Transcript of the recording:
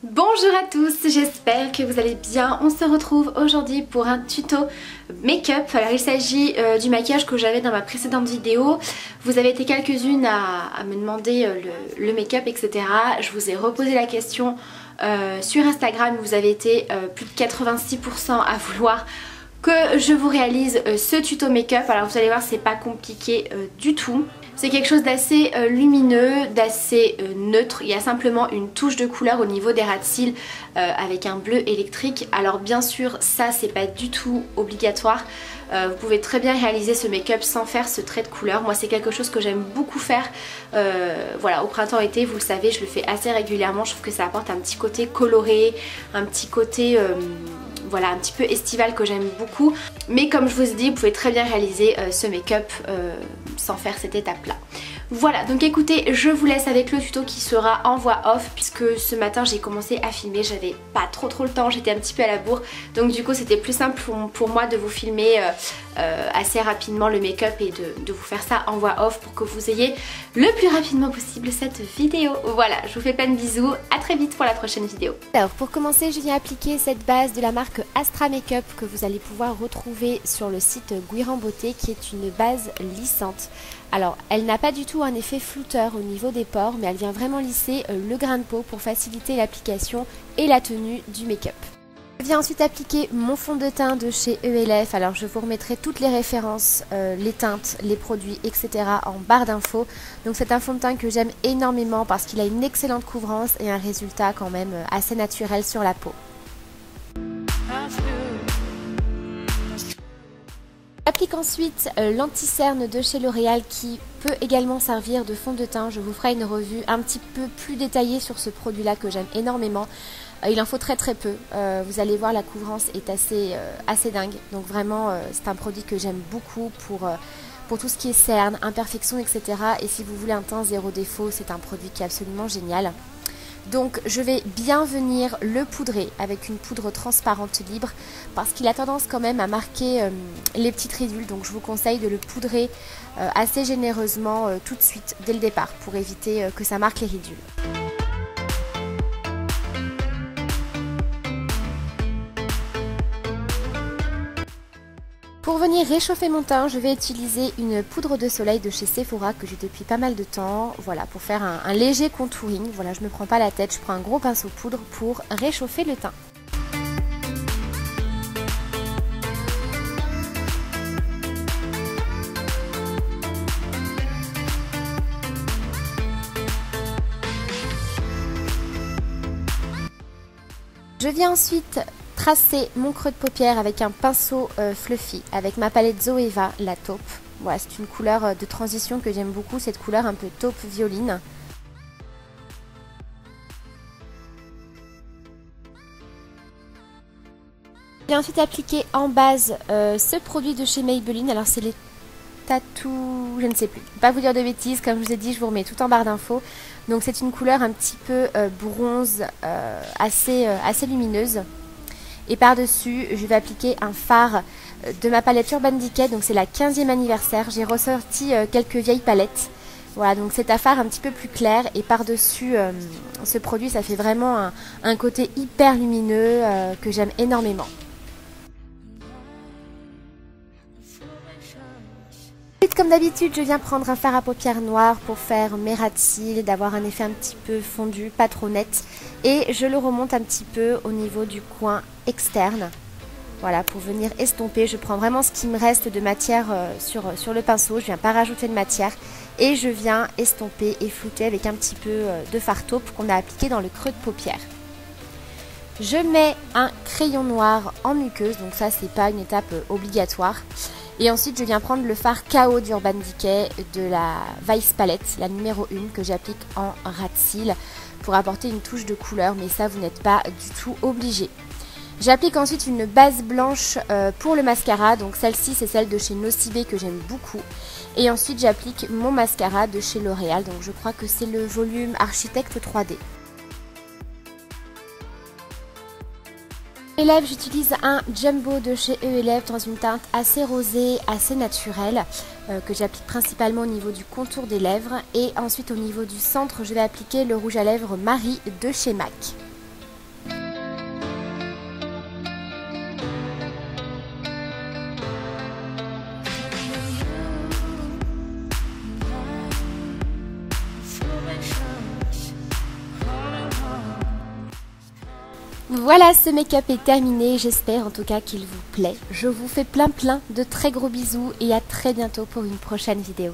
Bonjour à tous, j'espère que vous allez bien. On se retrouve aujourd'hui pour un tuto make-up. Alors il s'agit du maquillage que j'avais dans ma précédente vidéo. Vous avez été quelques-unes à me demander le make-up, etc. Je vous ai reposé la question sur Instagram. Vous avez été plus de 86% à vouloir que je vous réalise ce tuto make-up. Alors vous allez voir, c'est pas compliqué du tout. C'est quelque chose d'assez lumineux, d'assez neutre. Il y a simplement une touche de couleur au niveau des ras de cils avec un bleu électrique. Alors bien sûr, ça c'est pas du tout obligatoire. Vous pouvez très bien réaliser ce make-up sans faire ce trait de couleur. Moi c'est quelque chose que j'aime beaucoup faire. Voilà, au printemps-été, vous le savez, je le fais assez régulièrement. Je trouve que ça apporte un petit côté coloré, un petit côté... voilà, un petit peu estival que j'aime beaucoup. Mais comme je vous ai dit, vous pouvez très bien réaliser ce make-up sans faire cette étape-là. Voilà, donc écoutez, je vous laisse avec le tuto qui sera en voix off puisque ce matin j'ai commencé à filmer, j'avais pas trop le temps, j'étais un petit peu à la bourre. Donc du coup c'était plus simple pour moi de vous filmer assez rapidement le make-up et de vous faire ça en voix off pour que vous ayez le plus rapidement possible cette vidéo. Voilà, je vous fais plein de bisous, à très vite pour la prochaine vidéo. Alors pour commencer, je viens appliquer cette base de la marque Astra Makeup que vous allez pouvoir retrouver sur le site Guiran Beauté, qui est une base lissante. Alors elle n'a pas du tout un effet flouteur au niveau des pores, mais elle vient vraiment lisser le grain de peau pour faciliter l'application et la tenue du make-up. Je viens ensuite appliquer mon fond de teint de chez ELF. Alors je vous remettrai toutes les références, les teintes, les produits, etc. en barre d'infos. Donc c'est un fond de teint que j'aime énormément parce qu'il a une excellente couvrance et un résultat quand même assez naturel sur la peau. J'applique ensuite l'anti-cerne de chez L'Oréal qui peut également servir de fond de teint. Je vous ferai une revue un petit peu plus détaillée sur ce produit-là que j'aime énormément. Il en faut très peu. Vous allez voir, la couvrance est assez dingue. Donc vraiment, c'est un produit que j'aime beaucoup pour tout ce qui est cerne, imperfection, etc. Et si vous voulez un teint zéro défaut, c'est un produit qui est absolument génial. Donc je vais bien venir le poudrer avec une poudre transparente libre parce qu'il a tendance quand même à marquer les petites ridules. Donc je vous conseille de le poudrer assez généreusement tout de suite dès le départ pour éviter que ça marque les ridules. Pour venir réchauffer mon teint, je vais utiliser une poudre de soleil de chez Sephora que j'ai depuis pas mal de temps. Voilà, pour faire un léger contouring. Voilà, je me prends pas la tête, je prends un gros pinceau poudre pour réchauffer le teint. Je viens ensuite tracer mon creux de paupière avec un pinceau fluffy, avec ma palette Zoeva, la taupe. Voilà, c'est une couleur de transition que j'aime beaucoup, cette couleur un peu taupe violine. J'ai ensuite appliqué en base ce produit de chez Maybelline. Alors c'est les Tattoo, je ne sais plus. Je ne vais pas vous dire de bêtises, comme je vous ai dit, je vous remets tout en barre d'infos. Donc c'est une couleur un petit peu bronze, assez lumineuse. Et par-dessus, je vais appliquer un fard de ma palette Urban Decay. Donc c'est la 15e anniversaire. J'ai ressorti quelques vieilles palettes. Voilà, donc c'est un fard un petit peu plus clair. Et par-dessus ce produit, ça fait vraiment un côté hyper lumineux que j'aime énormément. Comme d'habitude, je viens prendre un fard à paupières noir pour faire mes ras de cils, d'avoir un effet un petit peu fondu, pas trop net. Et je le remonte un petit peu au niveau du coin externe. Voilà, pour venir estomper, je prends vraiment ce qui me reste de matière sur le pinceau. Je viens pas rajouter de matière. Et je viens estomper et flouter avec un petit peu de fard taupe qu'on a appliqué dans le creux de paupière. Je mets un crayon noir en muqueuse, donc ça c'est pas une étape obligatoire. Et ensuite je viens prendre le fard KO d'Urban Decay de la Vice Palette, la numéro 1 que j'applique en ras de cils pour apporter une touche de couleur, mais ça vous n'êtes pas du tout obligé. J'applique ensuite une base blanche pour le mascara, donc celle-ci c'est celle de chez Nocibé que j'aime beaucoup. Et ensuite j'applique mon mascara de chez L'Oréal, donc je crois que c'est le volume Architecte 3D. Les lèvres, j'utilise un Jumbo de chez ELF dans une teinte assez rosée, assez naturelle, que j'applique principalement au niveau du contour des lèvres. Et ensuite au niveau du centre, je vais appliquer le rouge à lèvres Marie de chez MAC. Voilà, ce make-up est terminé, j'espère en tout cas qu'il vous plaît. Je vous fais plein de très gros bisous et à très bientôt pour une prochaine vidéo.